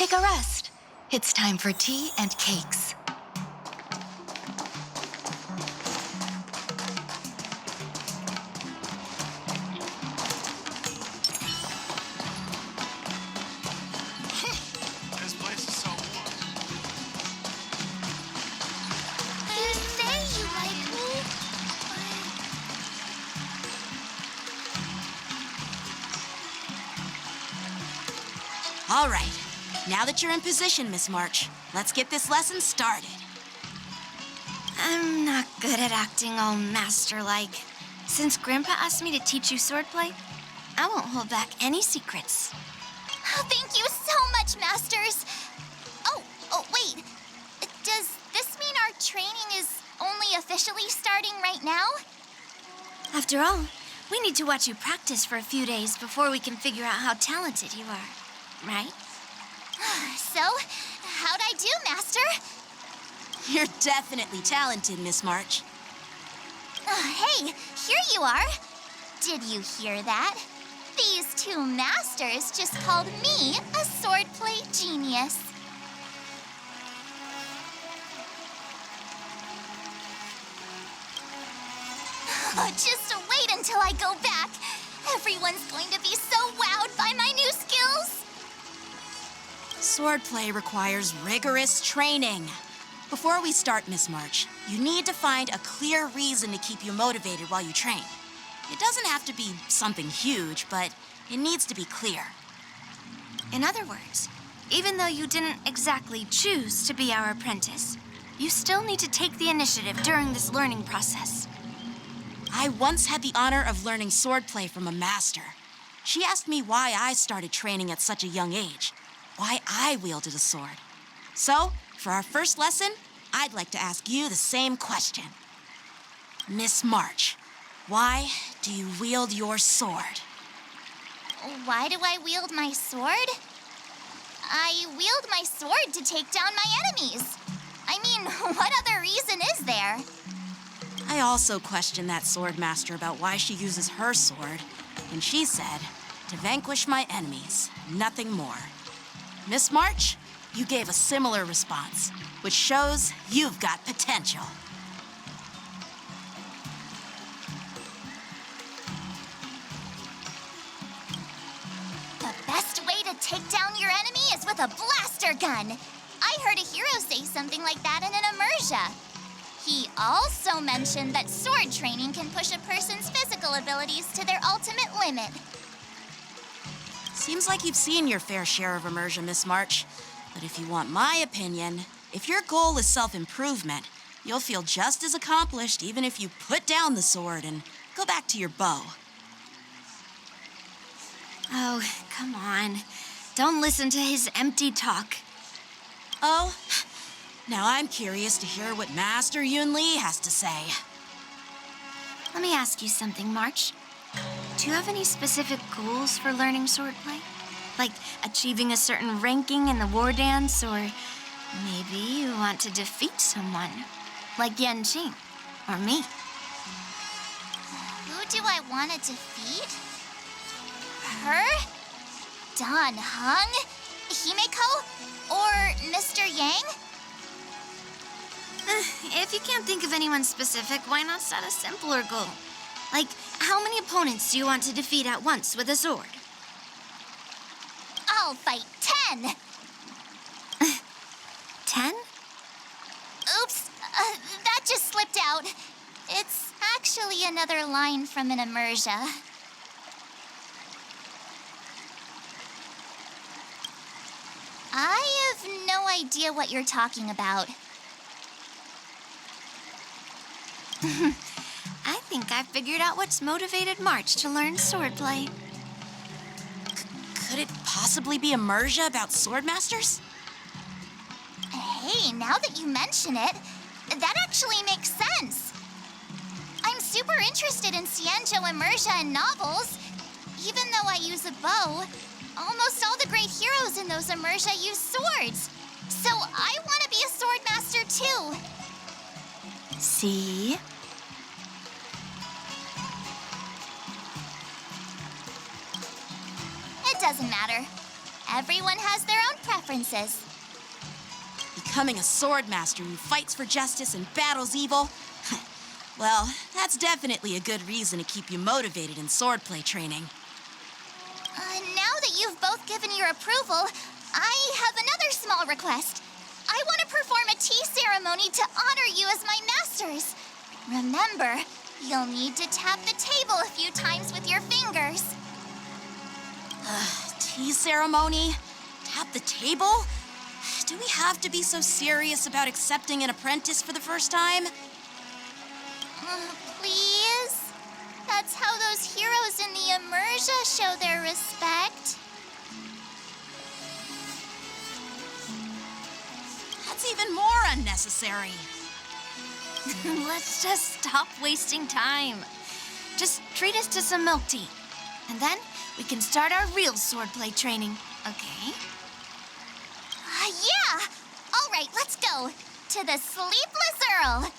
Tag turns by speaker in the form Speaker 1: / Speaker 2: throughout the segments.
Speaker 1: take a rest. It's time for tea and cakes.
Speaker 2: This place is so warm.
Speaker 3: You say you like me?
Speaker 4: All right. Now that you're in position, Miss March, let's get this lesson started.
Speaker 3: I'm not good at acting all master-like. Since Grandpa asked me to teach you swordplay, I won't hold back any secrets. Thank you so much, Masters. Oh, wait. Does this mean our training is only officially starting right now? After all, we need to watch you practice for a few days before we can figure out how talented you are, right? So, how'd I do, Master?
Speaker 4: You're definitely talented, Miss March.
Speaker 3: Hey, here you are. Did you hear that? These two masters just called me a swordplay genius. Just wait until I go back. Everyone's going to be so wowed by my new skills.
Speaker 4: Swordplay requires rigorous training. Before we start, Miss March, you need to find a clear reason to keep you motivated while you train. It doesn't have to be something huge, but it needs to be clear.
Speaker 3: In other words, even though you didn't exactly choose to be our apprentice, you still need to take the initiative during this learning process.
Speaker 4: I once had the honor of learning swordplay from a master. She asked me why I started training at such a young age, why I wielded a sword. So, for our first lesson, I'd like to ask you the same question. Miss March, why do you wield your sword?
Speaker 3: Why do I wield my sword? I wield my sword to take down my enemies. I mean, what other reason is there?
Speaker 4: I also questioned that sword master about why she uses her sword, and she said, to vanquish my enemies, nothing more. Miss March, you gave a similar response, which shows you've got potential.
Speaker 3: The best way to take down your enemy is with a blaster gun. I heard a hero say something like that in an immersia. He also mentioned that sword training can push a person's physical abilities to their ultimate limit.
Speaker 4: Seems like you've seen your fair share of immersion, Miss March. But if you want my opinion, if your goal is self-improvement, you'll feel just as accomplished even if you put down the sword and go back to your bow.
Speaker 3: Oh, come on. Don't listen to his empty talk.
Speaker 4: Oh, now I'm curious to hear what Master Yun Li has to say.
Speaker 3: Let me ask you something, March. Do you have any specific goals for learning swordplay? Like achieving a certain ranking in the war dance, or maybe you want to defeat someone, like Yan Qing, or me? Who do I want to defeat? Her? Dan Heng? Himeko? Or Mr. Yang? If you can't think of anyone specific, why not set a simpler goal? Like, how many opponents do you want to defeat at once with a sword? I'll fight 10! 10? Oops, that just slipped out. It's actually another line from an immersia. I have no idea what you're talking about. I think I figured out what's motivated March to learn swordplay.
Speaker 4: Could it possibly be immersia about sword masters?
Speaker 3: Hey, now that you mention it, that actually makes sense. I'm super interested in Xianzhou immersia and novels. Even though I use a bow, almost all the great heroes in those immersia use swords. So I want to be a sword master too. See? It doesn't matter. Everyone has their own preferences.
Speaker 4: Becoming a sword master who fights for justice and battles evil? Well, that's definitely a good reason to keep you motivated in swordplay training.
Speaker 3: Now that you've both given your approval, I have another small request. I want to perform a tea ceremony to honor you as my masters. Remember, you'll need to tap the table a few times with your fingers.
Speaker 4: Tea ceremony? Tap the table? Do we have to be so serious about accepting an apprentice for the first time?
Speaker 3: Please? That's how those heroes in the Immersia show their respect.
Speaker 4: That's even more unnecessary.
Speaker 3: Let's just stop wasting time. Just treat us to some milk tea. And then we can start our real swordplay training, okay? Yeah! All right, let's go. To the Sleepless Earl.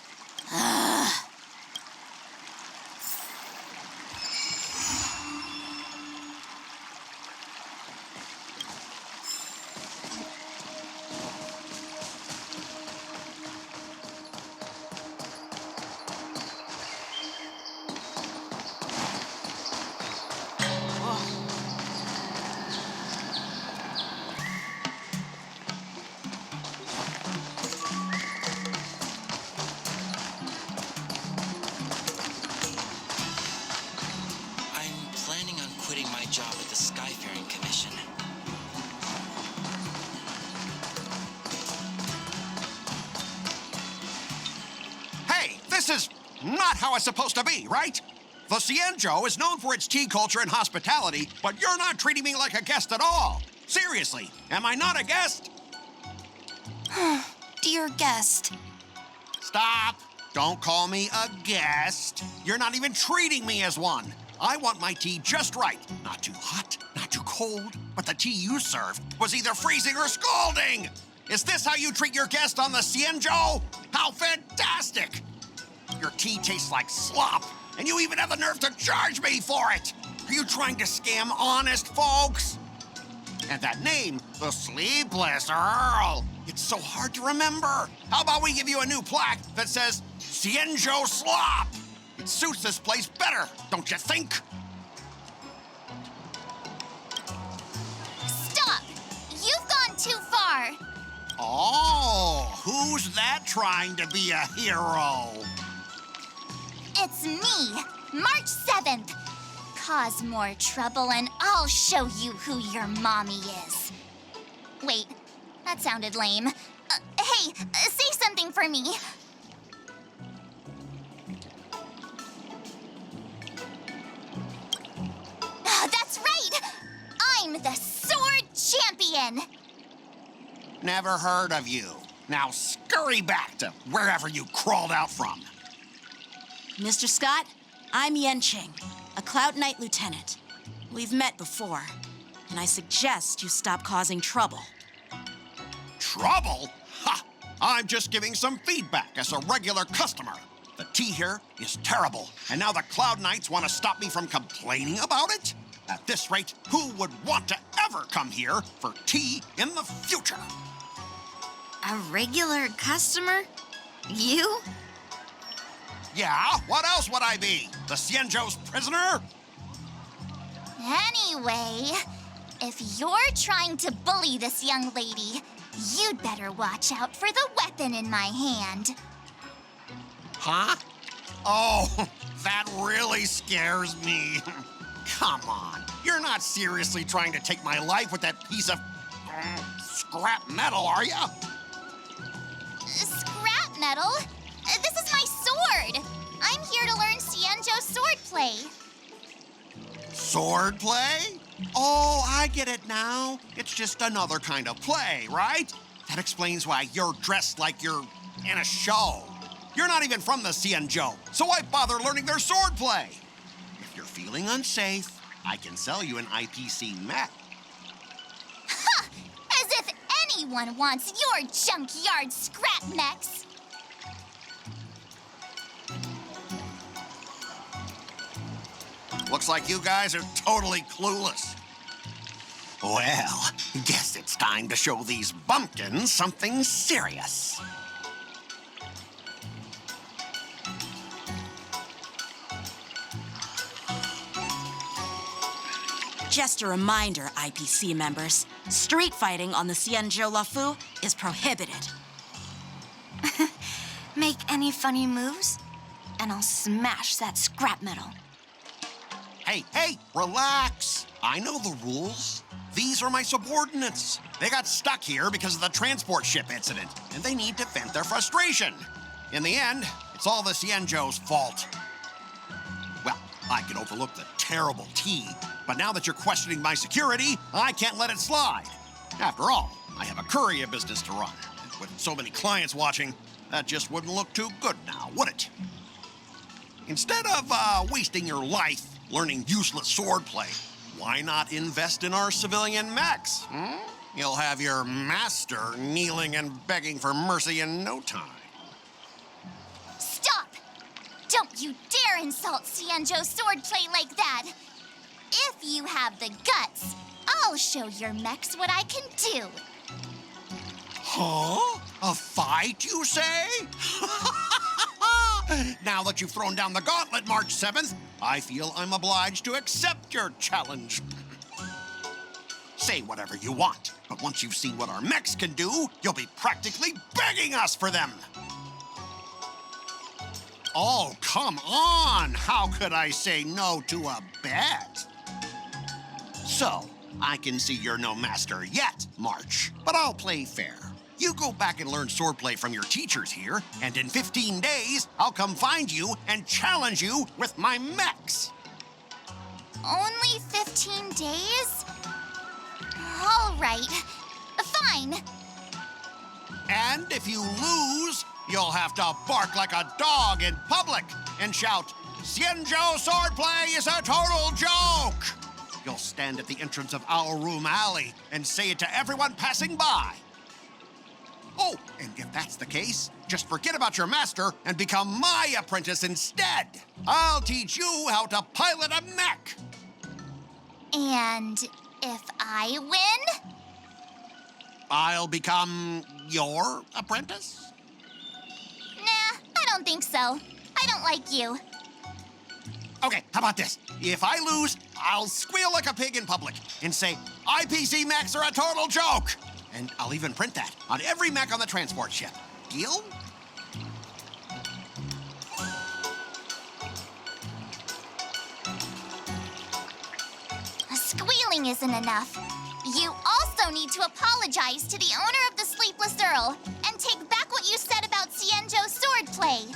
Speaker 2: Job at the Skyfaring Commission.
Speaker 5: Hey, this is not how it's supposed to be, right? The Cienjo is known for its tea culture and hospitality, but you're not treating me like a guest at all. Seriously, am I not a guest?
Speaker 1: Dear guest.
Speaker 5: Stop! Don't call me a guest. You're not even treating me as one. I want my tea just right. Not too hot, not too cold, but the tea you served was either freezing or scalding. Is this how you treat your guest on the Cienjo? How fantastic! Your tea tastes like slop, and you even have the nerve to charge me for it. Are you trying to scam honest folks? And that name, the Sleepless Earl, it's so hard to remember. How about we give you a new plaque that says Cienjo Slop? It suits this place better, don't you think?
Speaker 3: Stop! You've gone too far.
Speaker 5: Oh, who's that trying to be a hero?
Speaker 3: It's me, March 7th. Cause more trouble and I'll show you who your mommy is. Wait, that sounded lame. Hey, say something for me. That's right! I'm the Sword Champion!
Speaker 5: Never heard of you. Now scurry back to wherever you crawled out from.
Speaker 4: Mr. Scott, I'm Yenching, a Cloud Knight lieutenant. We've met before, and I suggest you stop causing trouble.
Speaker 5: Trouble? Ha! I'm just giving some feedback as a regular customer. The tea here is terrible, and now the Cloud Knights want to stop me from complaining about it? At this rate, who would want to ever come here for tea in the future?
Speaker 1: A regular customer? You?
Speaker 5: Yeah, what else would I be? The Cienjo's prisoner?
Speaker 3: Anyway, if you're trying to bully this young lady, you'd better watch out for the weapon in my hand.
Speaker 5: Huh? Oh, that really scares me. Come on, you're not seriously trying to take my life with that piece of scrap metal, are you?
Speaker 3: Scrap metal? This is my sword. I'm here to learn Cienjo swordplay.
Speaker 5: Swordplay? Oh, I get it now. It's just another kind of play, right? That explains why you're dressed like you're in a show. You're not even from the Cienjo, so why bother learning their swordplay? If you're feeling unsafe, I can sell you an IPC mech.
Speaker 3: Ha! As if anyone wants your junkyard scrap mechs.
Speaker 5: Looks like you guys are totally clueless. Well, Guess it's time to show these bumpkins something serious.
Speaker 4: Just a reminder, IPC members, street fighting on the Xianzhou Lafu is prohibited.
Speaker 3: Make any funny moves, and I'll smash that scrap metal.
Speaker 5: Hey, relax. I know the rules. These are my subordinates. They got stuck here because of the transport ship incident, and they need to vent their frustration. In the end, it's all the Xianzhou's fault. Well, I can overlook the terrible tea, but now that you're questioning my security, I can't let it slide. After all, I have a courier business to run. With so many clients watching, that just wouldn't look too good now, would it? Instead of wasting your life learning useless swordplay, why not invest in our civilian mechs? You'll have your master kneeling and begging for mercy in no time.
Speaker 3: Stop! Don't you dare insult Xianzhou swordplay like that! If you have the guts, I'll show your mechs what I can do.
Speaker 5: Huh? A fight, you say? Now that you've thrown down the gauntlet, March 7th, I feel I'm obliged to accept your challenge. Say whatever you want, but once you've seen what our mechs can do, you'll be practically begging us for them. Oh, come on! How could I say no to a bet? So, I can see you're no master yet, March, but I'll play fair. You go back and learn swordplay from your teachers here, and in 15 days, I'll come find you and challenge you with my mechs.
Speaker 3: Only 15 days? All right. Fine.
Speaker 5: And if you lose, you'll have to bark like a dog in public and shout, "Xianzhou swordplay is a total joke!" You'll stand at the entrance of Our Room Alley and say it to everyone passing by. Oh, and if that's the case, just forget about your master and become my apprentice instead. I'll teach you how to pilot a mech.
Speaker 3: And if I win?
Speaker 5: I'll become your apprentice?
Speaker 3: Nah, I don't think so. I don't like you.
Speaker 5: Okay, how about this? If I lose, I'll squeal like a pig in public and say, IPC mechs are a total joke. And I'll even print that on every mech on the transport ship. Deal?
Speaker 3: Squealing isn't enough. You also need to apologize to the owner of the Sleepless Earl and take back what you said about Xianzhou swordplay.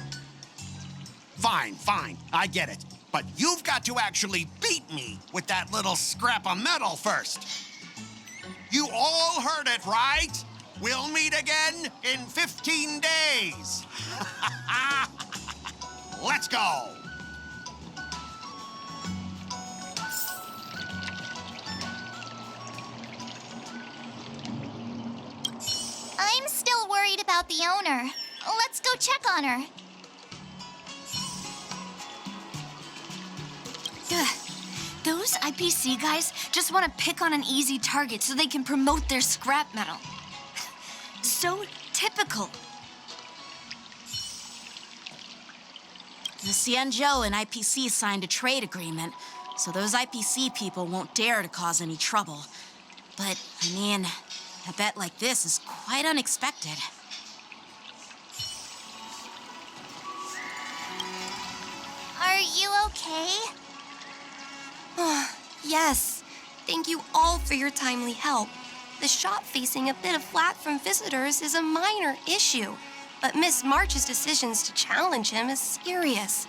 Speaker 5: Fine, I get it. But you've got to actually beat me with that little scrap of metal first. You all heard it, right? We'll meet again in 15 days. Let's go.
Speaker 3: I'm still worried about the owner. Let's go check on her. Ugh. Those IPC guys just want to pick on an easy target so they can promote their scrap metal. So typical.
Speaker 4: The Xianzhou and IPC signed a trade agreement, so those IPC people won't dare to cause any trouble. But, I mean, a bet like this is quite unexpected.
Speaker 3: Are you okay? Yes. Thank you all for your timely help. The shop facing a bit of flack from visitors is a minor issue, but Miss March's decisions to challenge him is serious.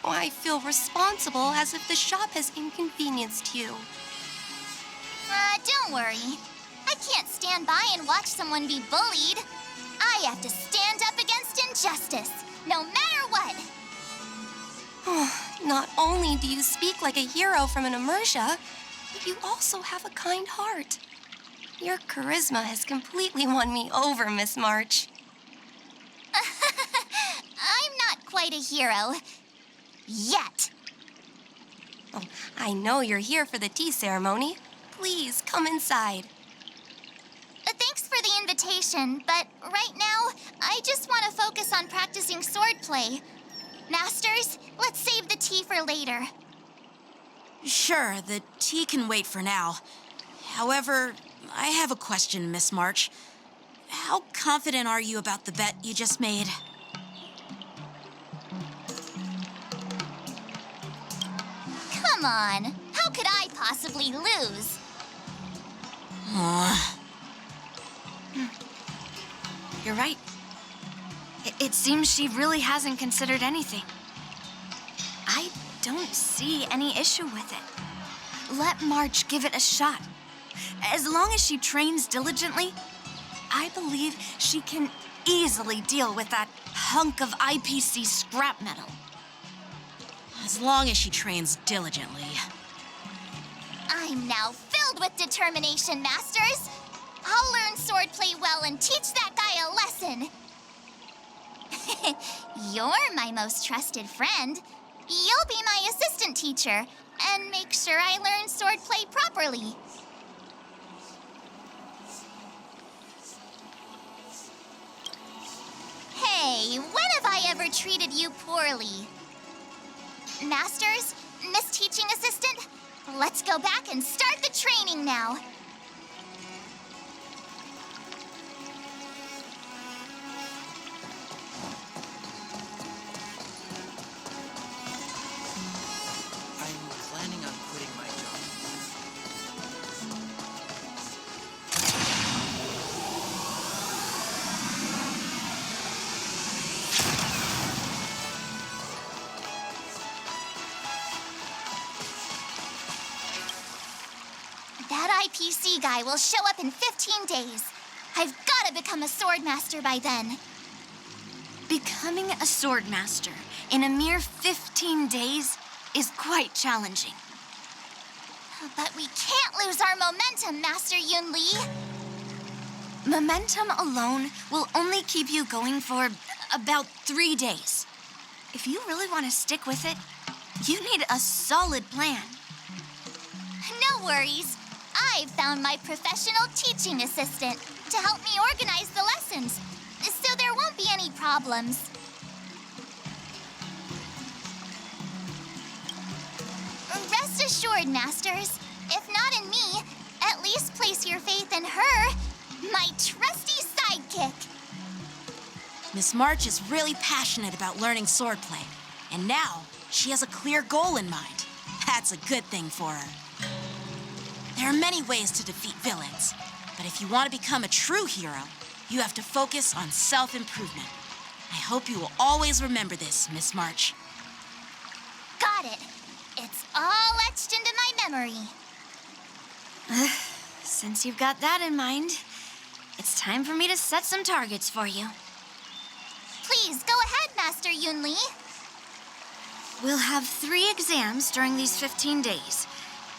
Speaker 3: I feel responsible as if the shop has inconvenienced you. Don't worry. I can't stand by and watch someone be bullied. I have to stand up against injustice, no matter what. Not only do you speak like a hero from an immersia, but you also have a kind heart. Your charisma has completely won me over, Miss March. I'm not quite a hero. Yet. Oh, I know you're here for the tea ceremony. Please, come inside. Thanks for the invitation, but right now, I just want to focus on practicing swordplay. Masters, let's save the tea for later.
Speaker 4: Sure, the tea can wait for now. However, I have a question, Miss March. How confident are you about the bet you just made?
Speaker 3: Come on, how could I possibly lose? You're right. It seems she really hasn't considered anything. I don't see any issue with it. Let March give it a shot. As long as she trains diligently, I believe she can easily deal with that hunk of IPC scrap metal.
Speaker 4: As long as she trains diligently.
Speaker 3: I'm now filled with determination, Masters. I'll learn swordplay well and teach that guy a lesson. You're my most trusted friend. You'll be my assistant teacher and make sure I learn swordplay properly. Hey, when have I ever treated you poorly? Masters, Miss Teaching Assistant, let's go back and start the training now.
Speaker 2: I'm planning on quitting my job.
Speaker 3: That IPC guy will show up in 15 days. I've got to become a swordmaster by then. Becoming a swordmaster in a mere 15 days is quite challenging. But we can't lose our momentum, Master Yun Li. Momentum alone will only keep you going for about 3 days. If you really want to stick with it, you need a solid plan. No worries. I've found my professional teaching assistant to help me organize the lessons, so there won't be any problems. Rest assured, Masters, if not in me, at least place your faith in her, my trusty sidekick.
Speaker 4: Miss March is really passionate about learning swordplay, and now she has a clear goal in mind. That's a good thing for her. There are many ways to defeat villains, but if you want to become a true hero, you have to focus on self-improvement. I hope you will always remember this, Miss March.
Speaker 3: Got it. It's all etched into my memory. Since you've got that in mind, it's time for me to set some targets for you. Please, go ahead, Master Yun Li. We'll have 3 exams during these 15 days.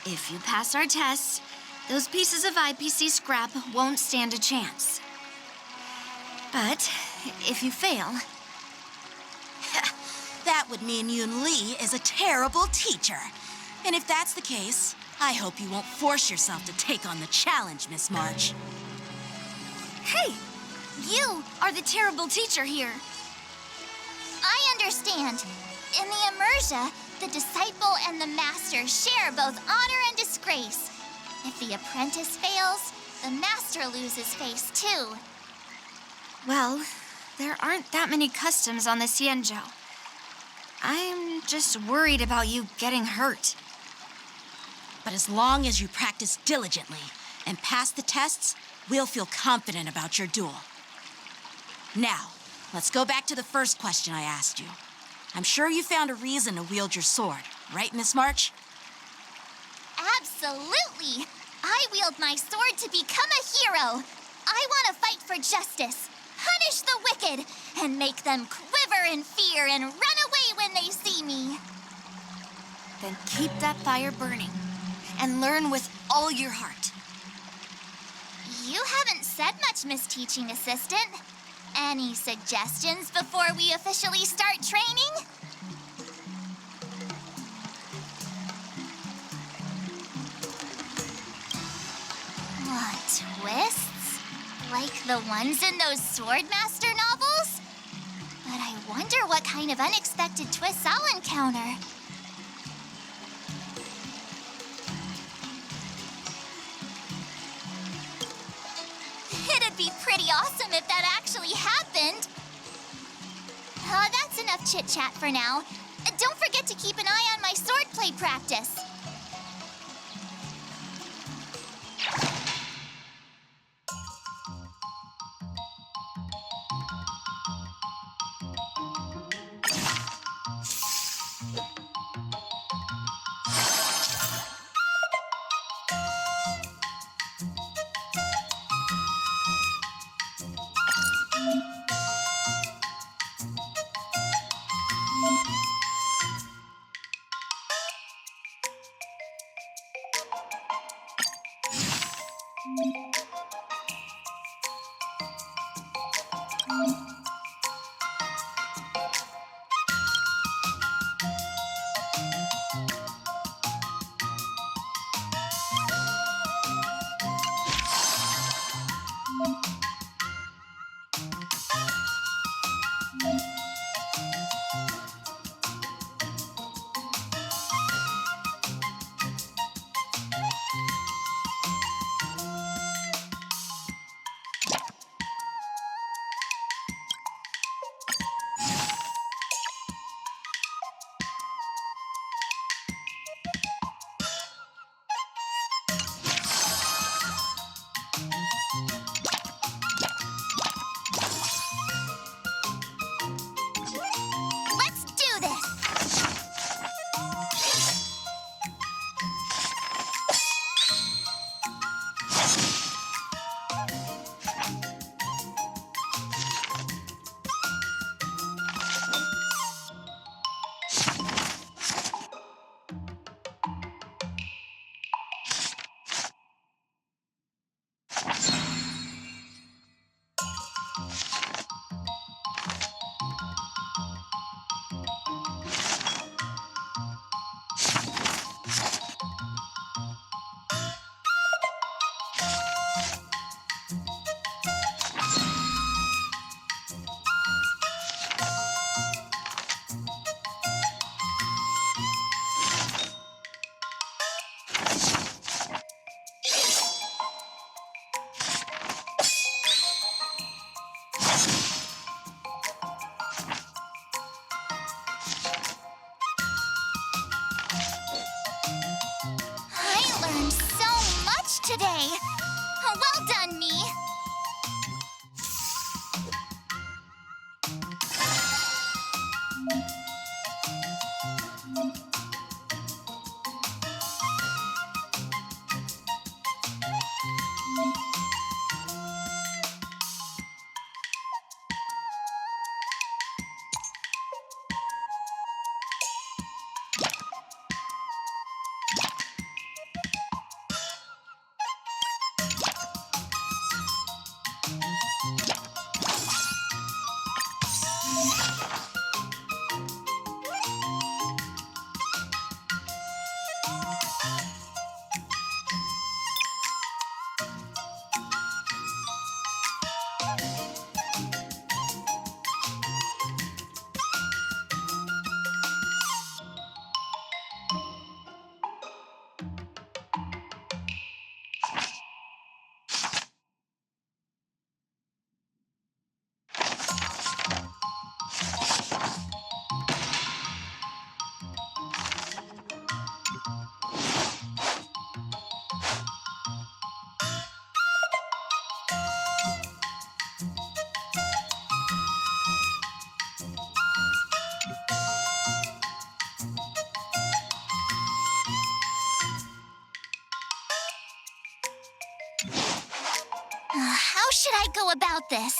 Speaker 3: If you pass our tests, those pieces of IPC scrap won't stand a chance. But if you fail...
Speaker 4: That would mean Yun Li is a terrible teacher. And if that's the case, I hope you won't force yourself to take on the challenge, Miss March.
Speaker 3: Hey, you are the terrible teacher here. I understand. In the immersia, the disciple and the master share both honor and disgrace. If the apprentice fails, the master loses face too. Well, there aren't that many customs on the Xianzhou. I'm just worried about you getting hurt.
Speaker 4: But as long as you practice diligently and pass the tests, we'll feel confident about your duel. Now, let's go back to the first question I asked you. I'm sure you found a reason to wield your sword, right, Miss March?
Speaker 3: Absolutely! I wield my sword to become a hero. I want to fight for justice, punish the wicked, and make them quiver in fear and run away when they see me. Then keep that fire burning and learn with all your heart. You haven't said much, Miss Teaching Assistant. Any suggestions before we officially start training? Twists? Like the ones in those Swordmaster novels? But I wonder what kind of unexpected twists I'll encounter. It'd be pretty awesome if that actually happened. That's enough chit-chat for now. Don't forget to keep an eye on my swordplay practice. Let's do this! I learned so much today. Well done, me. How should I go about this?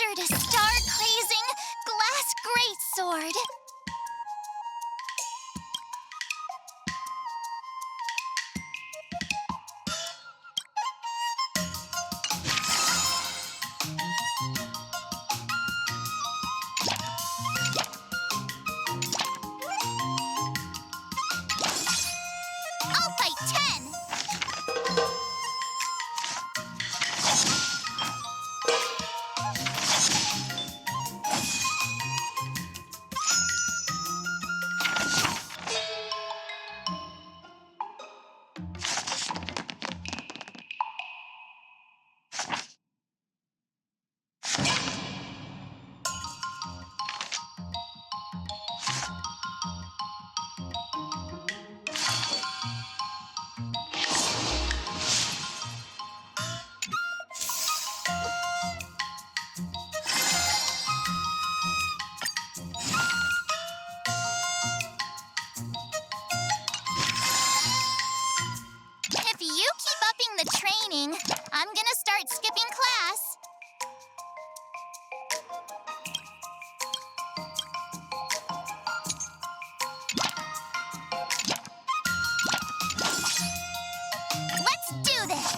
Speaker 3: mastered a star-crazing glass greatsword. I'll fight 10. If you keep upping the training, I'm gonna start skipping class. Let's do this!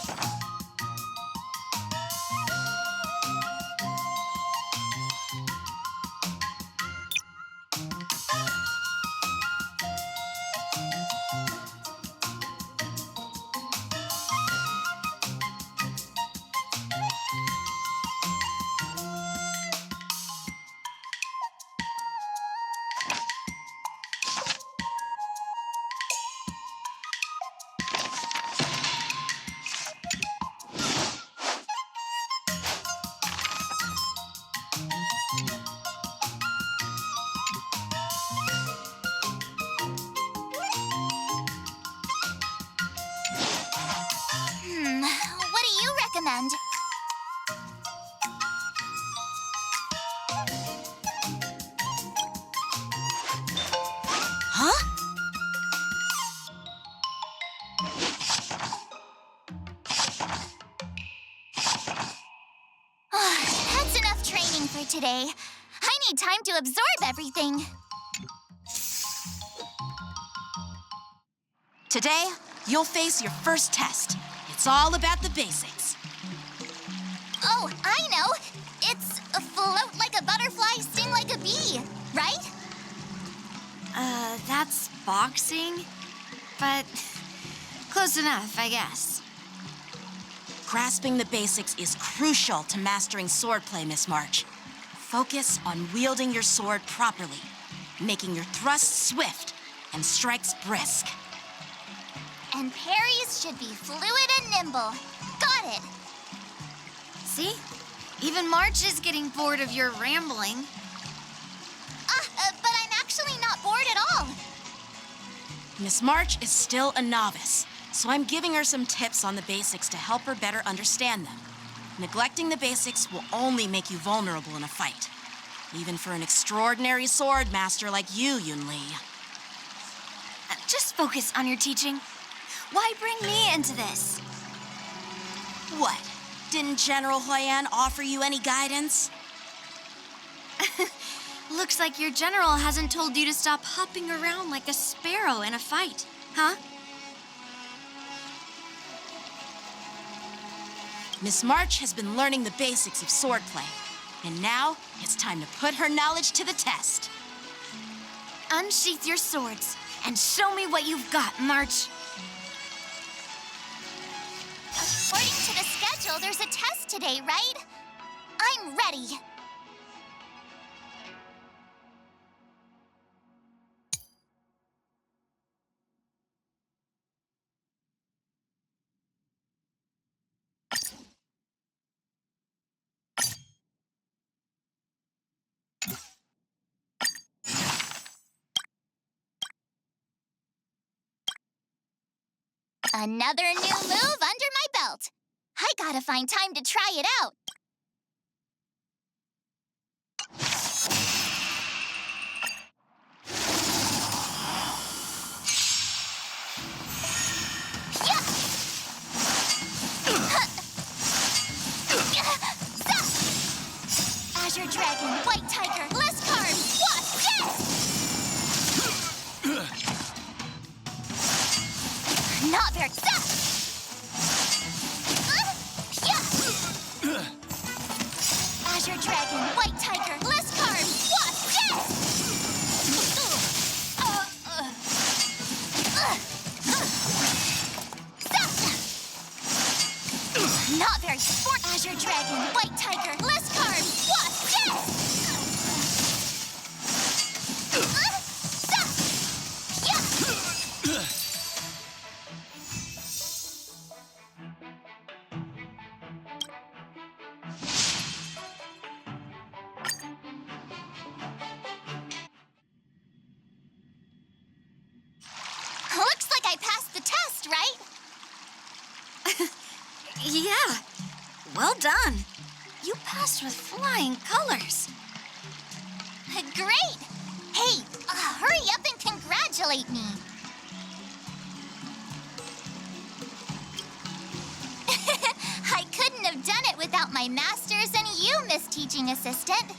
Speaker 3: What do you recommend?
Speaker 4: Huh?
Speaker 3: That's enough training for today. I need time to absorb everything.
Speaker 4: Today, you'll face your first test. It's all about the basics.
Speaker 3: Oh, I know. It's a float like a butterfly, sting like a bee, right?
Speaker 1: That's boxing? But close enough, I guess.
Speaker 4: Grasping the basics is crucial to mastering swordplay, Miss March. Focus on wielding your sword properly, making your thrusts swift and strikes brisk.
Speaker 3: And parries should be fluid and nimble. Got it.
Speaker 1: See? Even March is getting bored of your rambling.
Speaker 3: But I'm actually not bored at all.
Speaker 4: Miss March is still a novice, so I'm giving her some tips on the basics to help her better understand them. Neglecting the basics will only make you vulnerable in a fight. Even for an extraordinary sword master like you, Yunli.
Speaker 1: Just focus on your teaching. Why bring me into this?
Speaker 4: What? Didn't General Huyan offer you any guidance?
Speaker 1: Looks like your general hasn't told you to stop hopping around like a sparrow in a fight, huh?
Speaker 4: Miss March has been learning the basics of swordplay, and now it's time to put her knowledge to the test.
Speaker 1: Unsheath your swords and show me what you've got, March.
Speaker 3: According to the schedule, there's a test today, right? I'm ready. Another new move under my belt. I gotta find time to try it out. Not very sport. Azure Dragon, White Tiger, less carbs. What? Yes! Looks like I passed the test, right?
Speaker 1: Yeah. Well done. You passed with flying colors.
Speaker 3: Great! Hey, hurry up and congratulate me. I couldn't have done it without my masters and you, Miss Teaching Assistant.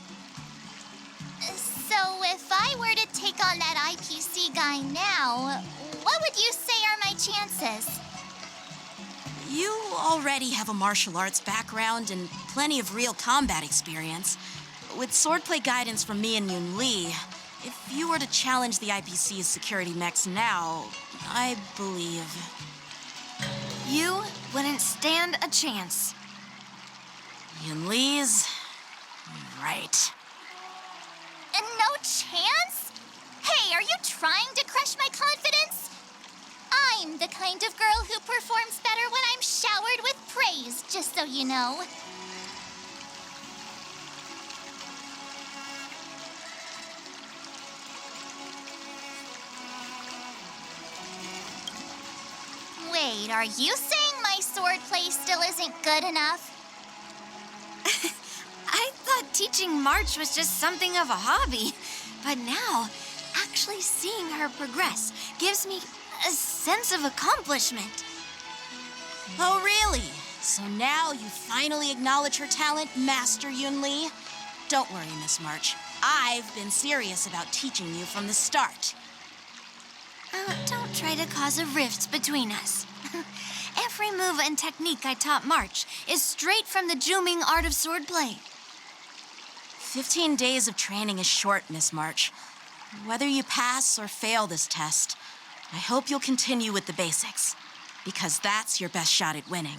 Speaker 3: So if I were to take on that IPC guy now, what would you say are my chances?
Speaker 4: You already have a martial arts background and plenty of real combat experience. With swordplay guidance from me and Yoon Lee, if you were to challenge the IPC's security mechs now, I believe...
Speaker 1: You wouldn't stand a chance.
Speaker 4: Yoon Lee's... right.
Speaker 3: No chance? Hey, are you trying to crush my confidence? I'm the kind of girl who performs better when I'm showered with praise, just so you know. Wait, are you saying my swordplay still isn't good enough?
Speaker 1: I thought teaching March was just something of a hobby, but now, actually seeing her progress gives me a sense of accomplishment.
Speaker 4: Oh, really? So now you finally acknowledge her talent, Master Yoon Lee? Don't worry, Miss March. I've been serious about teaching you from the start.
Speaker 1: Don't try to cause a rift between us. Every move and technique I taught March is straight from the Juming art of swordplay.
Speaker 4: 15 days of training is short, Miss March. Whether you pass or fail this test, I hope you'll continue with the basics, because that's your best shot at winning.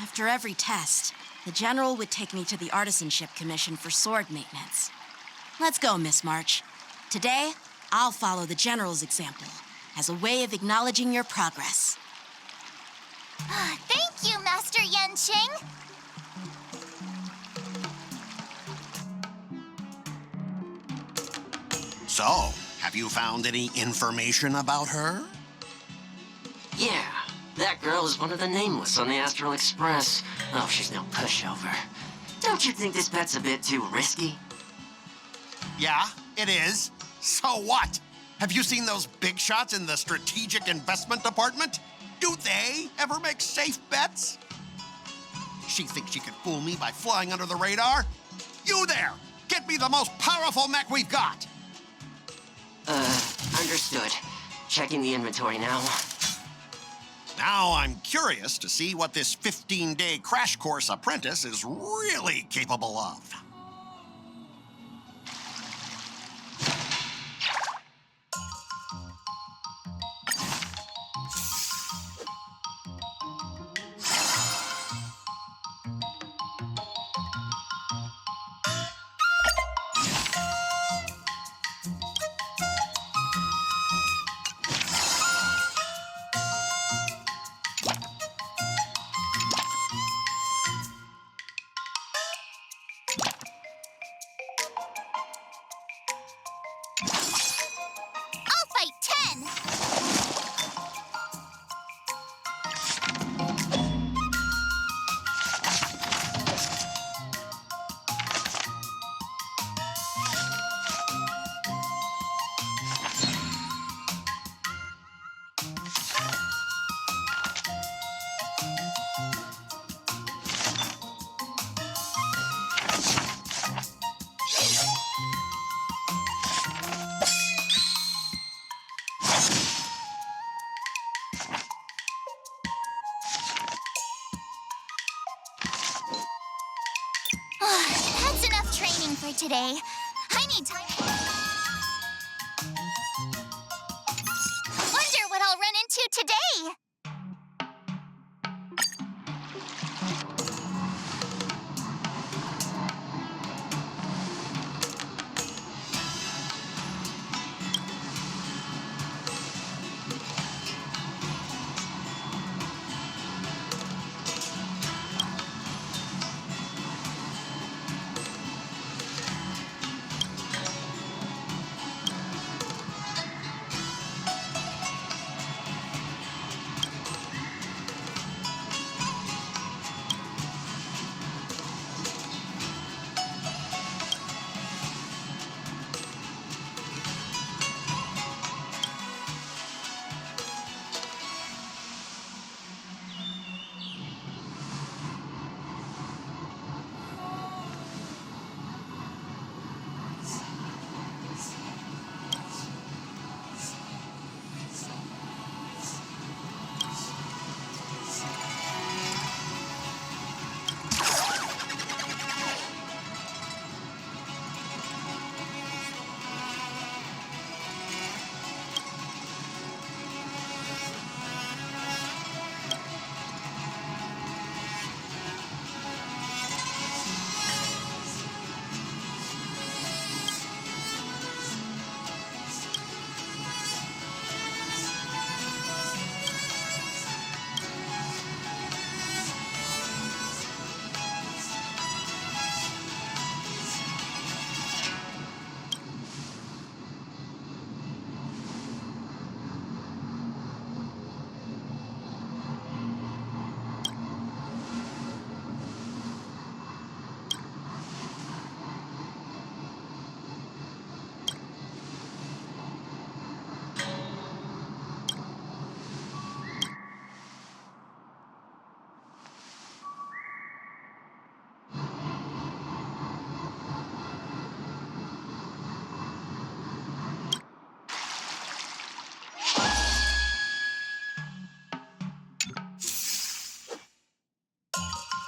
Speaker 4: After every test, the General would take me to the Artisanship Commission for sword maintenance. Let's go, Miss March. Today, I'll follow the General's example as a way of acknowledging your progress.
Speaker 3: Thank you, Master Yenching.
Speaker 5: So, have you found any information about her?
Speaker 6: Yeah, that girl is one of the nameless on the Astral Express. Oh, she's no pushover. Don't you think this bet's a bit too risky?
Speaker 5: Yeah, it is. So what? Have you seen those big shots in the Strategic Investment Department? Do they ever make safe bets? She thinks she can fool me by flying under the radar? You there! Get me the most powerful mech we've got!
Speaker 6: Understood. Checking the inventory now.
Speaker 5: Now I'm curious to see what this 15-day crash course apprentice is really capable of.
Speaker 3: I'll fight 10. That's enough training for today. I need time. Wonder what I'll run into today.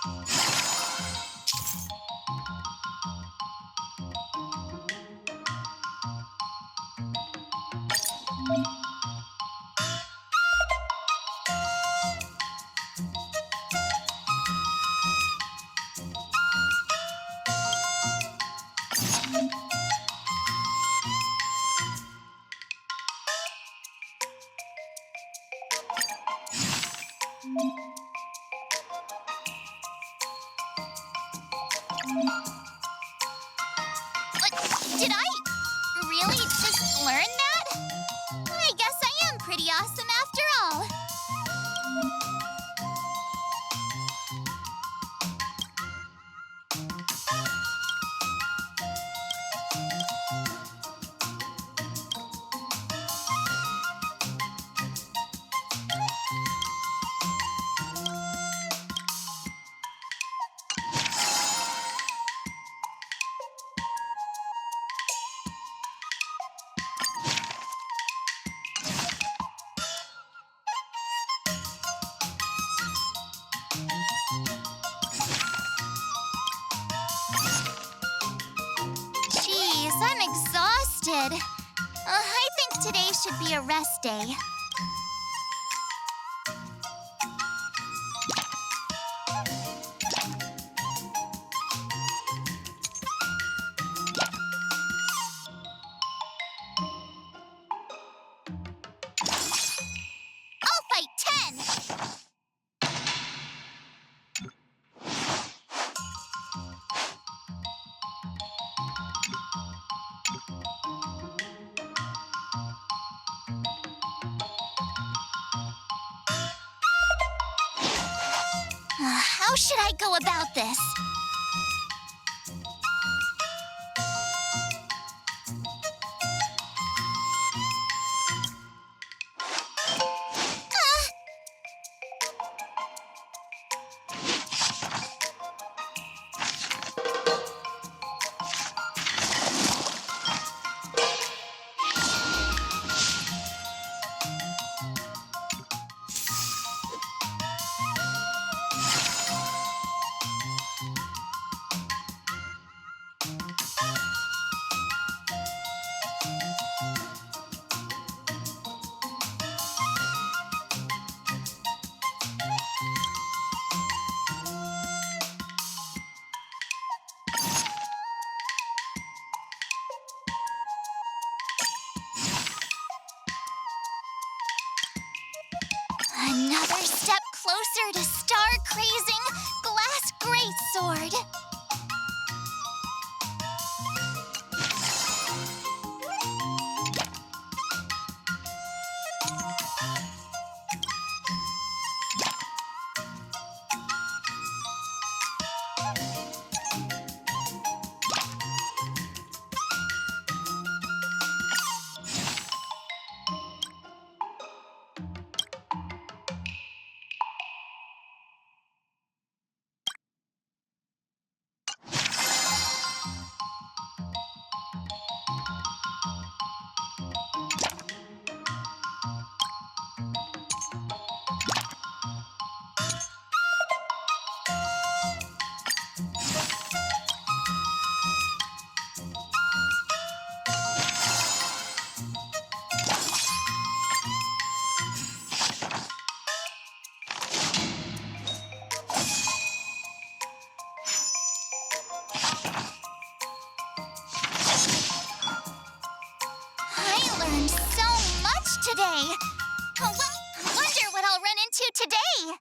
Speaker 3: But did I really just learn that? I guess I am pretty awesome after all. Jeez, I'm exhausted. I think today should be a rest day. I'll fight 10! How should I go about this? Another step closer to star-crazing Glass Greatsword. I learned so much today. Wonder what I'll run into today.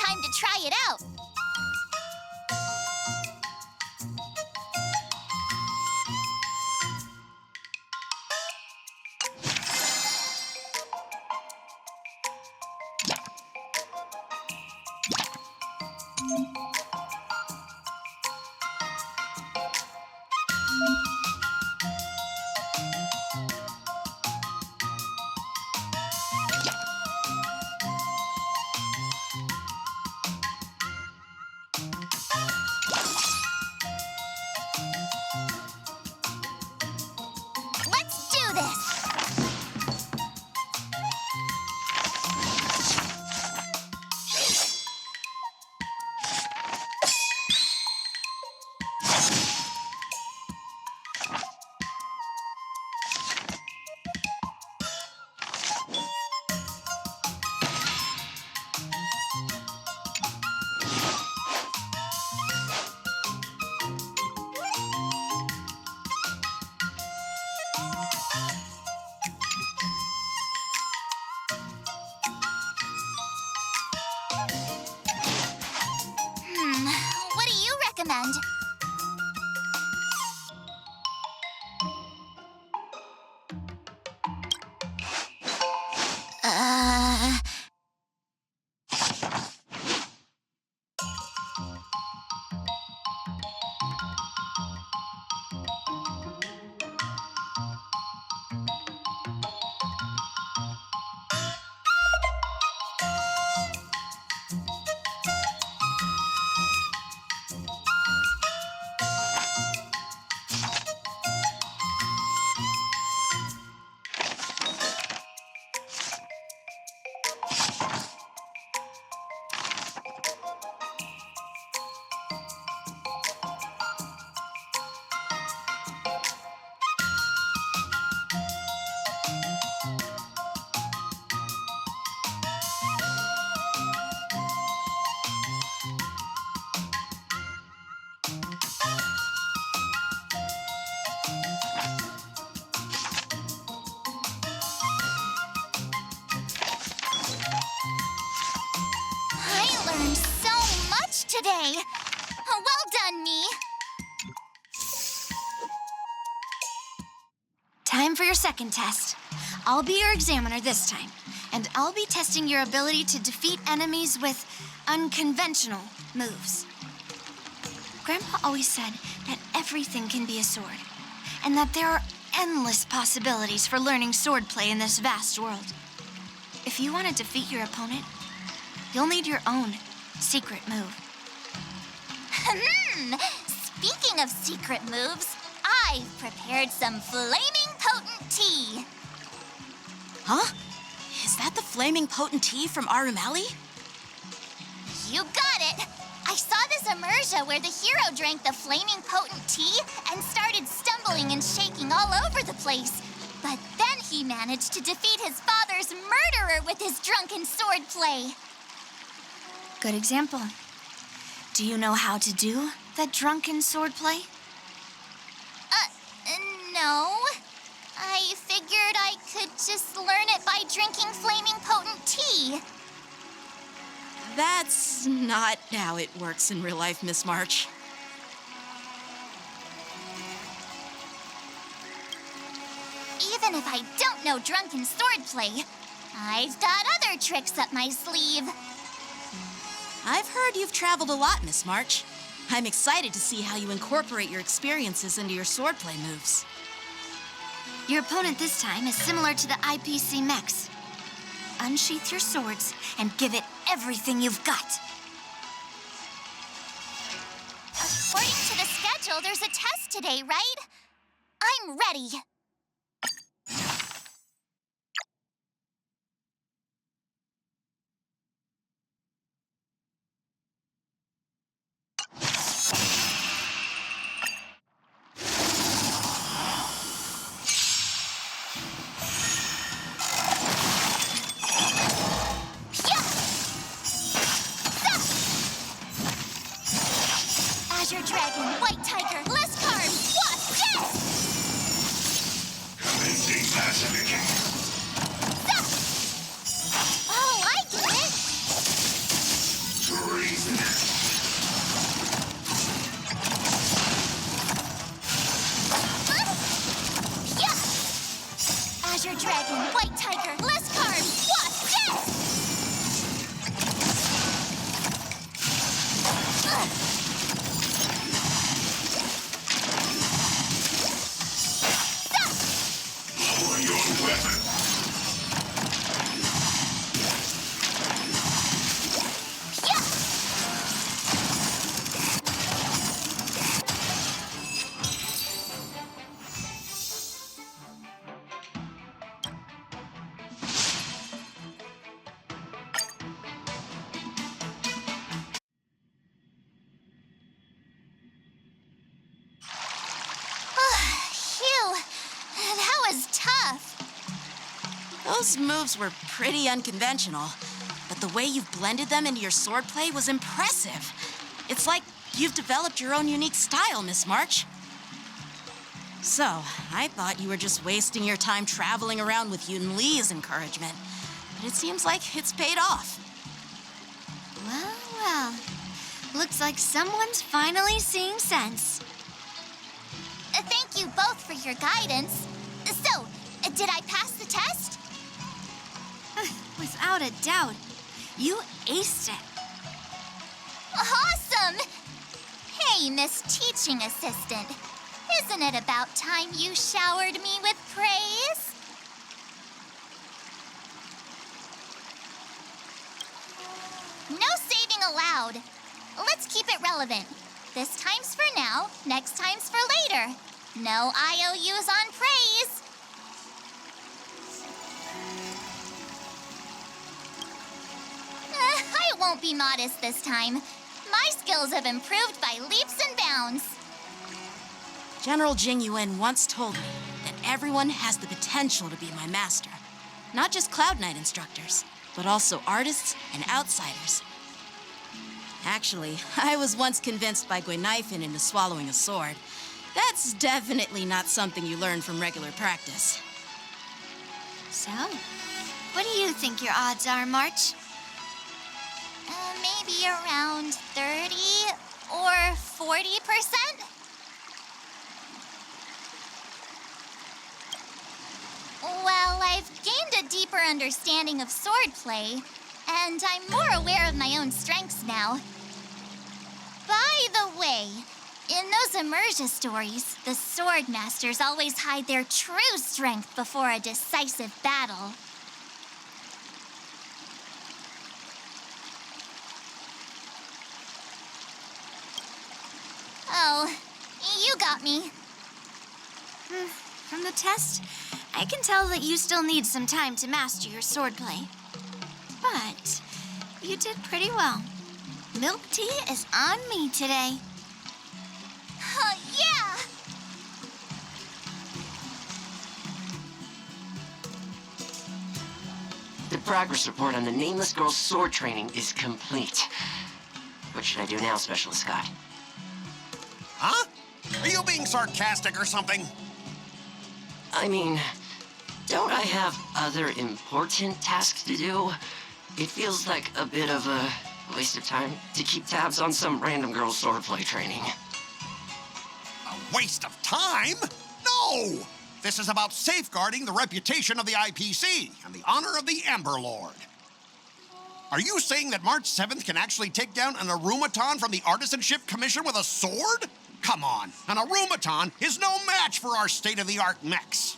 Speaker 3: time to try it out. Let's do this! What do you recommend? Uh... I learned so much today. Well done, me.
Speaker 1: Time for your second test. I'll be your examiner this time, and I'll be testing your ability to defeat enemies with unconventional moves. Grandpa always said that everything can be a sword, and that there are endless possibilities for learning swordplay in this vast world. If you want to defeat your opponent, you'll need your own secret move.
Speaker 3: Speaking of secret moves, I've prepared some flaming potent tea.
Speaker 4: Huh? Is that the flaming potent tea from Arumali?
Speaker 3: You got it. I saw this immersion where the hero drank the flaming potent tea and started stumbling and shaking all over the place. But then he managed to defeat his father's murderer with his drunken swordplay.
Speaker 1: Good example. Do you know how to do the drunken swordplay?
Speaker 3: No. I figured I could just learn it by drinking flaming potent tea.
Speaker 4: That's not how it works in real life, Miss March.
Speaker 3: Even if I don't know drunken swordplay, I've got other tricks up my sleeve.
Speaker 4: I've heard you've traveled a lot, Miss March. I'm excited to see how you incorporate your experiences into your swordplay moves.
Speaker 1: Your opponent this time is similar to the IPC mechs. Unsheath your swords and give it everything you've got.
Speaker 3: According to the schedule, there's a test today, right? I'm ready. Azure Dragon, White Tiger, list card, what's this? Danger Dragon, White Tiger, less carbs, what? Yes!
Speaker 7: Lower your weapon.
Speaker 3: Phew, that was tough.
Speaker 4: Those moves were pretty unconventional, but the way you've blended them into your swordplay was impressive. It's like you've developed your own unique style, Miss March. So, I thought you were just wasting your time traveling around with Yun Li's encouragement, but it seems like it's paid off.
Speaker 1: Well, well. Looks like someone's finally seeing sense.
Speaker 3: Thank you both for your guidance. So, did I pass the test?
Speaker 1: Without a doubt. You aced it.
Speaker 3: Awesome! Hey, Miss Teaching Assistant. Isn't it about time you showered me with praise? No saving allowed. Let's keep it relevant. This time's for now, next time's for later. No IOUs on praise. I won't be modest this time. My skills have improved by leaps and bounds.
Speaker 4: General Jing Yuan once told me that everyone has the potential to be my master. Not just Cloud Knight instructors, but also artists and outsiders. Actually, I was once convinced by Guinifin into swallowing a sword. That's definitely not something you learn from regular practice.
Speaker 1: So, what do you think your odds are, March?
Speaker 3: Maybe around 30 or 40%? Well, I've gained a deeper understanding of swordplay, and I'm more aware of my own strengths now. By the way, in those Immersia stories, the sword masters always hide their true strength before a decisive battle. Oh, you got me.
Speaker 1: From the test, I can tell that you still need some time to master your swordplay. But you did pretty well. Milk tea is on me today.
Speaker 3: Yeah!
Speaker 6: The progress report on the Nameless Girl's sword training is complete. What should I do now, Specialist Scott?
Speaker 5: Huh? Are you being sarcastic or something?
Speaker 6: I mean, don't I have other important tasks to do? It feels like a bit of a waste of time to keep tabs on some random girl's swordplay training.
Speaker 5: A waste of time? No! This is about safeguarding the reputation of the IPC and the honor of the Ember Lord. Are you saying that March 7th can actually take down an Arumaton from the Artisanship Commission with a sword? Come on, an Arumaton is no match for our state-of-the-art mechs.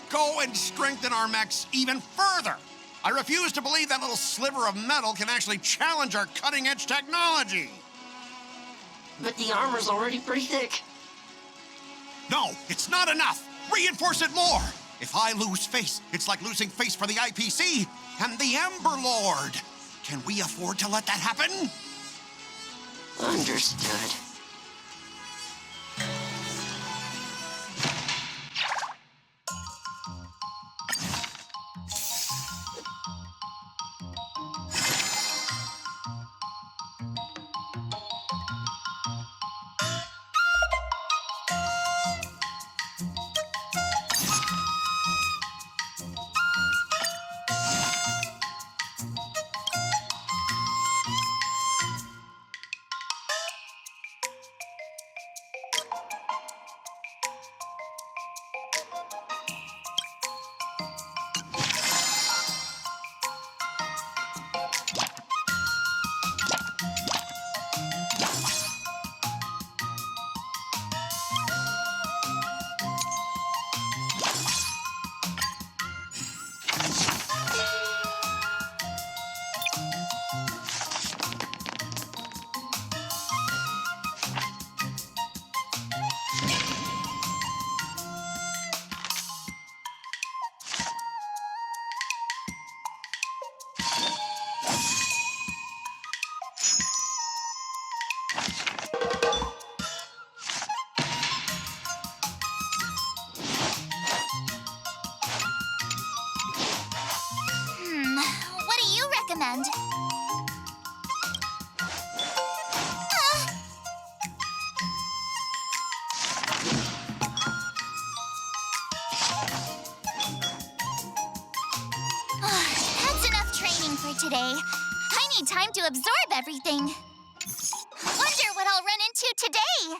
Speaker 5: Go and strengthen our mechs even further. I refuse to believe that little sliver of metal can actually challenge our cutting-edge technology.
Speaker 6: But the armor's already pretty thick.
Speaker 5: No, it's not enough. Reinforce it more. If I lose face, it's like losing face for the IPC and the Ember Lord. Can we afford to let that happen?
Speaker 6: Understood.
Speaker 3: understand. That's enough training for today. I need time to absorb everything. Wonder what I'll run into today.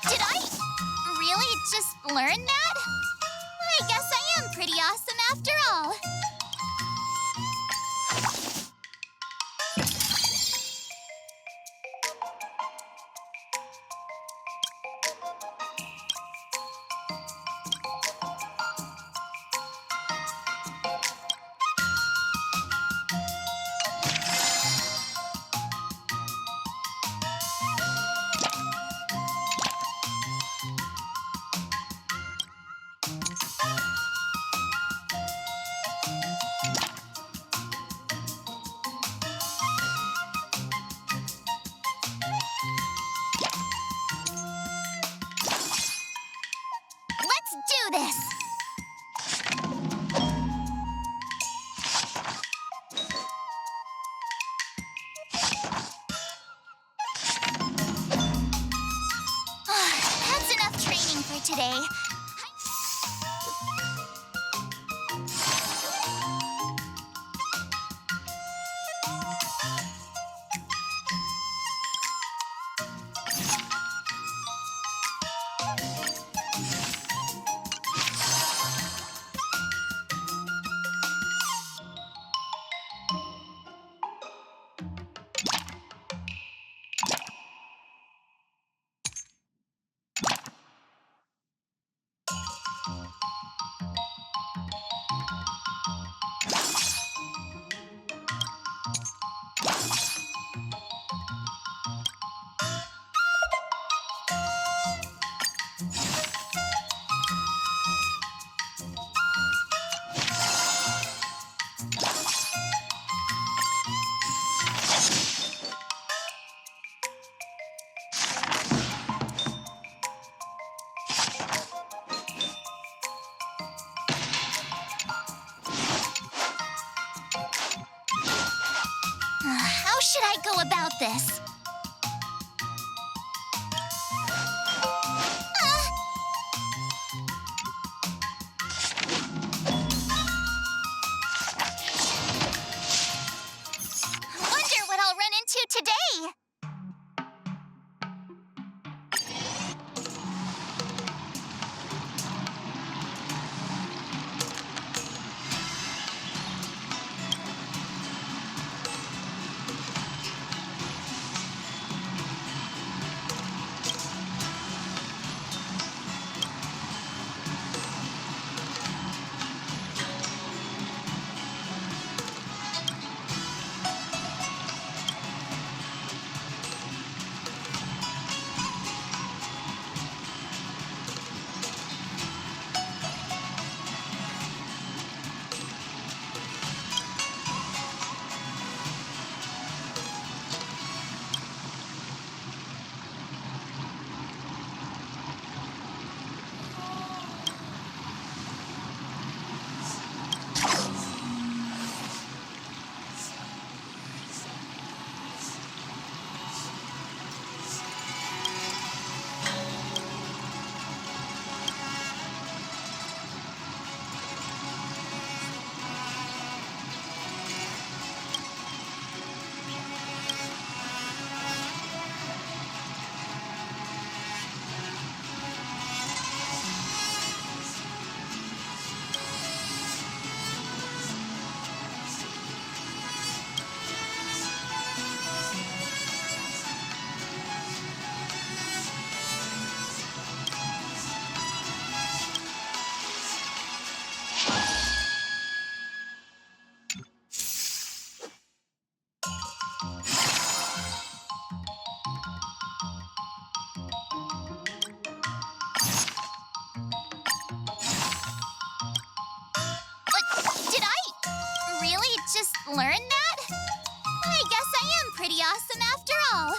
Speaker 3: Did I really just learn that? I guess I am pretty awesome after all. Let's do this! That's enough training for today. should I go about this? Wonder what I'll run into today. Did I really just learn that? I guess I am pretty awesome after all.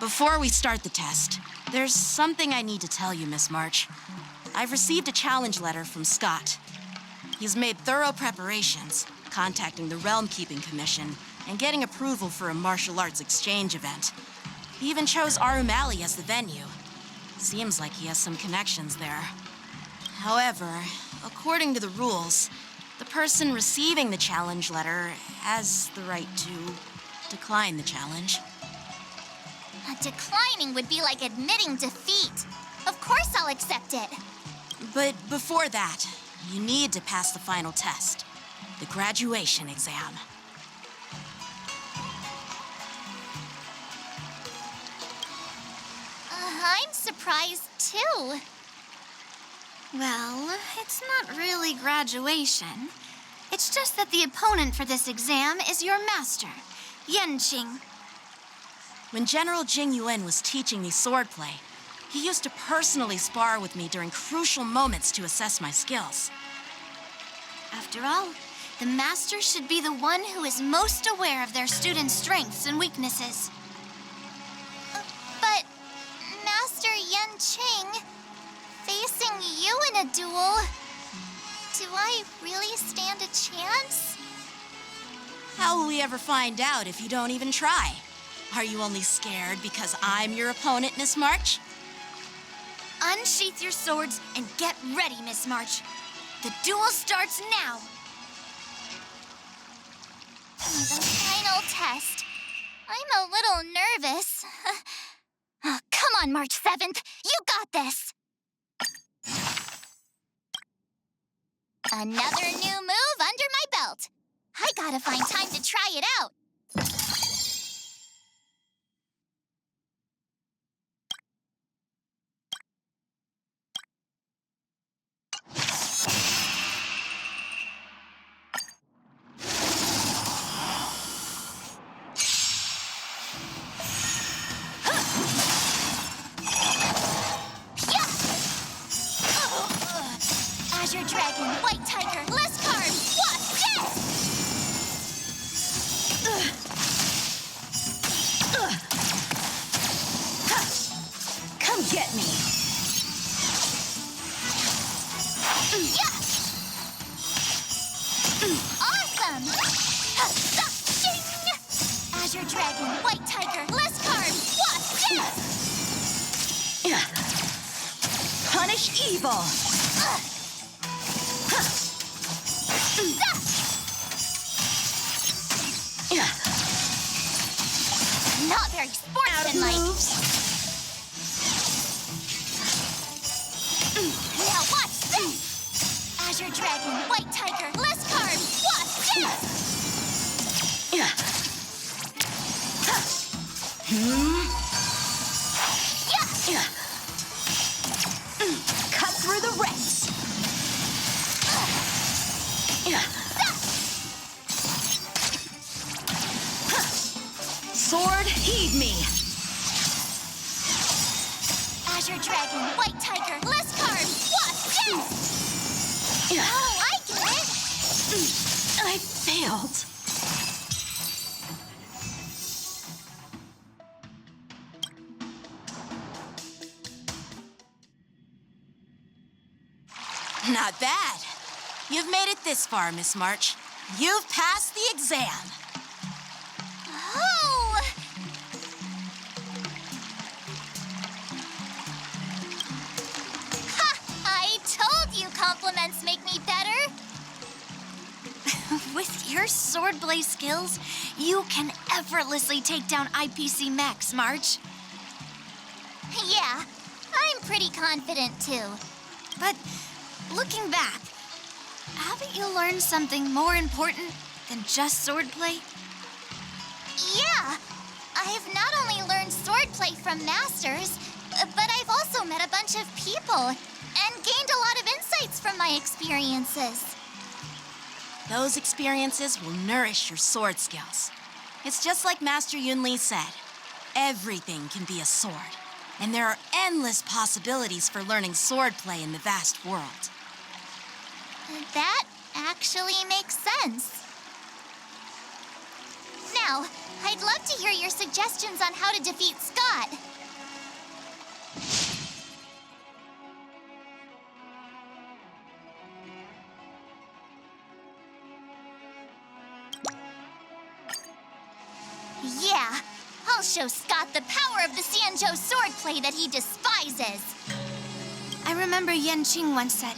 Speaker 4: Before we start the test, there's something I need to tell you, Miss March. I've received a challenge letter from Scott. He's made thorough preparations, contacting the Realm Keeping Commission and getting approval for a martial arts exchange event. He even chose Arumali as the venue. Seems like he has some connections there. However, according to the rules, the person receiving the challenge letter has the right to decline the challenge.
Speaker 3: Declining would be like admitting defeat. Of course I'll accept it.
Speaker 4: But before that, you need to pass the final test, the graduation exam.
Speaker 3: I'm surprised too.
Speaker 1: Well, it's not really graduation. It's just that the opponent for this exam is your master, Yenqing.
Speaker 4: When General Jing Yuan was teaching me swordplay, he used to personally spar with me during crucial moments to assess my skills.
Speaker 1: After all, the master should be the one who is most aware of their students' strengths and weaknesses.
Speaker 3: But, Master Yenqing, facing you in a duel, do I really stand a chance?
Speaker 4: How will we ever find out if you don't even try? Are you only scared because I'm your opponent, Miss March?
Speaker 1: Unsheath your swords and get ready, Miss March. The duel starts now.
Speaker 3: The final test. I'm a little nervous. Oh, come on, March 7th. You got this. Another new move under my belt. I gotta find time to try it out. Azure Dragon, White Tiger, Liscard, what's this?
Speaker 4: Come get me.
Speaker 3: Yeah! Awesome! Ding! Azure Dragon, White Tiger, Liscard, what's this?
Speaker 4: Punish evil.
Speaker 3: Not very sportsmanlike. Now watch this! Azure Dragon, White Tiger, Liscard, what's this? Yeah!
Speaker 4: Cut through the ranks. Sword, heed me.
Speaker 3: Azure Dragon, White Tiger, Liscard, what's this? Oh, I get it!
Speaker 4: I failed. Not bad. You've made it this far, Miss March. You've passed the exam.
Speaker 3: Oh! Ha! I told you compliments make me better.
Speaker 1: With your swordblade skills, you can effortlessly take down IPC Max, March.
Speaker 3: Yeah, I'm pretty confident too.
Speaker 1: But looking back, haven't you learned something more important than just swordplay?
Speaker 3: Yeah, I've not only learned swordplay from masters, but I've also met a bunch of people and gained a lot of insights from my experiences.
Speaker 4: Those experiences will nourish your sword skills. It's just like Master Yunli said. Everything can be a sword. And there are endless possibilities for learning swordplay in the vast world.
Speaker 3: That actually makes sense. Now, I'd love to hear your suggestions on how to defeat Scott. Yeah, I'll show Scott the power of the Xianzhou swordplay that he despises.
Speaker 1: I remember Yan Qing once said,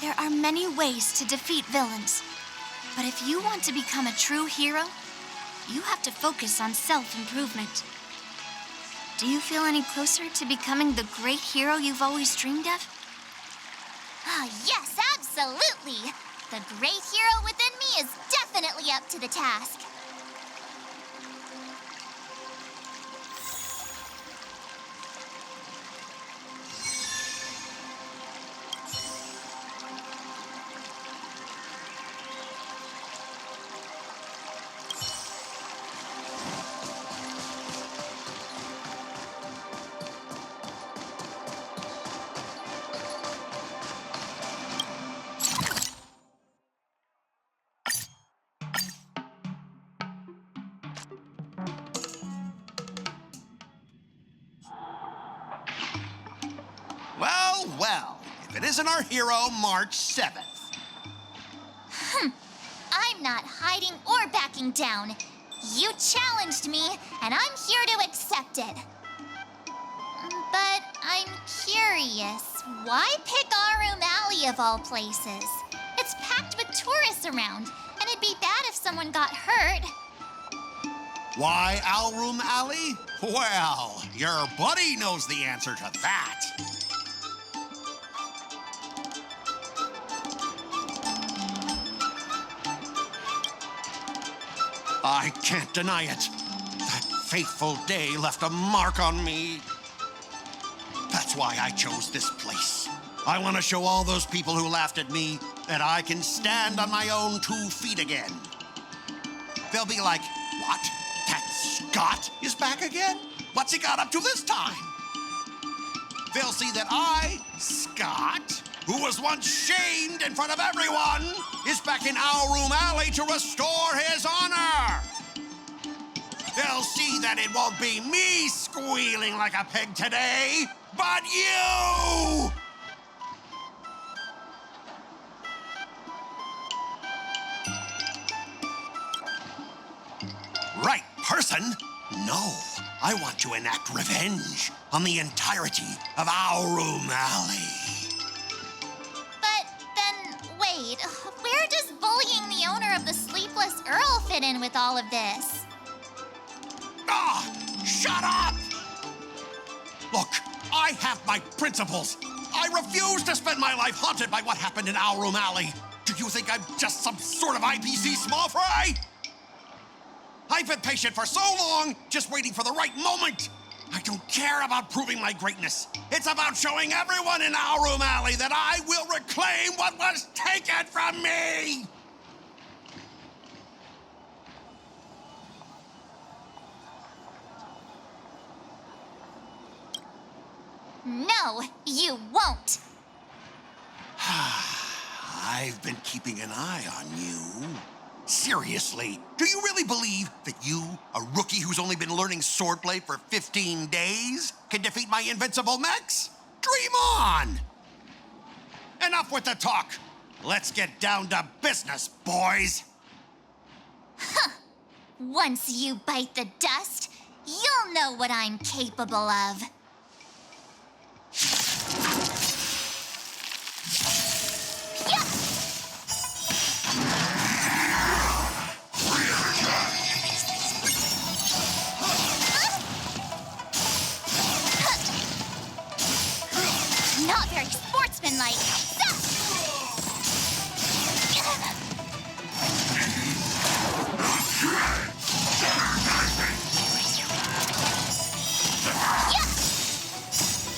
Speaker 1: there are many ways to defeat villains. But if you want to become a true hero, you have to focus on self-improvement. Do you feel any closer to becoming the great hero you've always dreamed of?
Speaker 3: Ah, yes, absolutely. The great hero within me is definitely up to the task.
Speaker 5: Well, well, if it isn't our hero, March 7th.
Speaker 3: I'm not hiding or backing down. You challenged me, and I'm here to accept it. But I'm curious. Why pick Arum Alley of all places? It's packed with tourists around, and it'd be bad if someone got hurt.
Speaker 5: Why Alroom Alley? Well, your buddy knows the answer to that. I can't deny it. That fateful day left a mark on me. That's why I chose this place. I want to show all those people who laughed at me that I can stand on my own 2 feet again. They'll be like, what? That Scott is back again? What's he got up to this time? They'll see that I, Scott, who was once shamed in front of everyone, is back in Alroom Alley to restore his honor. They'll see that it won't be me squealing like a pig today, but you! Right person? No, I want to enact revenge on the entirety of Alroom Alley.
Speaker 3: But then, wait, where does bullying the owner of the Sleepless Earl fit in with all of this?
Speaker 5: Ah, shut up! Look, I have my principles. I refuse to spend my life haunted by what happened in Alroom Alley. Do you think I'm just some sort of IPC small fry? I've been patient for so long, just waiting for the right moment. I don't care about proving my greatness. It's about showing everyone in Alroom Alley that I will reclaim what was taken from me!
Speaker 3: No, you won't.
Speaker 5: I've been keeping an eye on you. Seriously, do you really believe that you, a rookie who's only been learning swordplay for 15 days, can defeat my invincible mechs? Dream on! Enough with the talk. Let's get down to business, boys.
Speaker 3: Once you bite the dust, you'll know what I'm capable of. Not very sportsmanlike.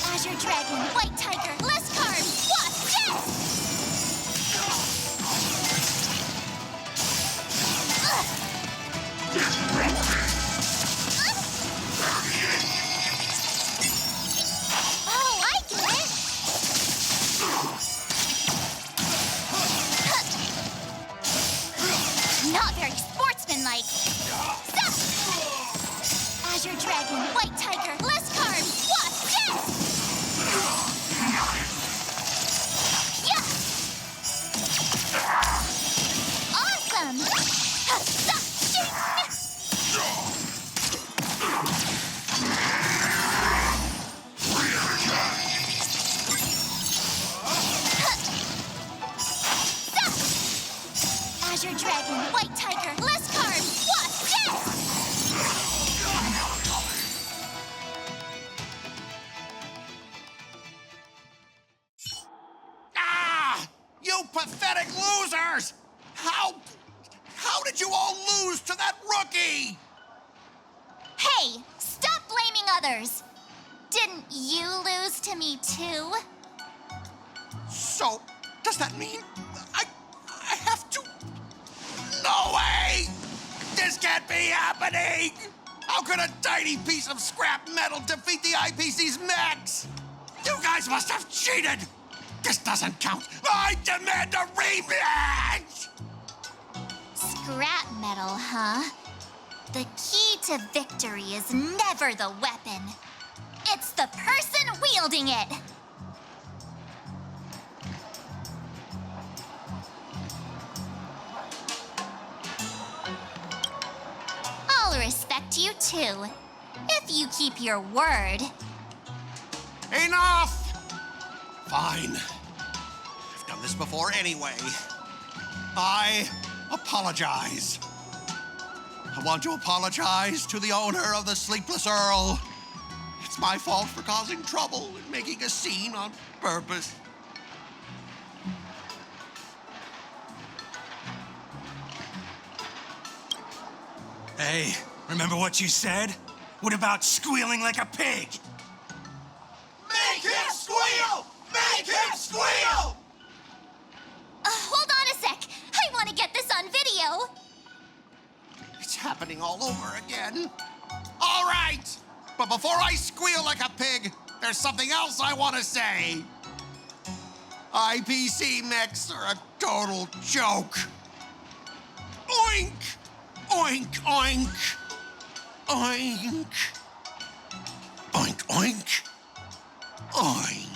Speaker 3: Azure Dragon, White Tiger, List Card, Wasp, Oh, I get it! Not very sportsmanlike. Azure Dragon, White Tiger, List Card, Wasp, Awesome! Azure Dragon, White Tiger, List Card, Wasp,
Speaker 5: Ah! You pathetic losers! How did you all lose to that rookie?
Speaker 3: Hey, stop blaming others! Didn't you lose to me too?
Speaker 5: So, does that mean I have to? No way! This can't be happening! How could a tiny piece of scrap metal defeat the IPC's mechs? You guys must have cheated! This doesn't count! I demand a rematch!
Speaker 3: Scrap metal, huh? The key to victory is never the weapon. It's the person wielding it! I'll respect you too, if you keep your word.
Speaker 5: Enough! Fine. I've done this before anyway. I apologize. I want to apologize to the owner of the Sleepless Earl. It's my fault for causing trouble and making a scene on purpose.
Speaker 7: Hey, remember what you said? What about squealing like a pig?
Speaker 5: Make him squeal! Make him squeal!
Speaker 3: Hold on a sec. I want to get this on video.
Speaker 5: It's happening all over again. All right! But before I squeal like a pig, there's something else I want to say. IPC mechs are a total joke. Oink! Oink, oink! Oink! Oink, oink! Oink!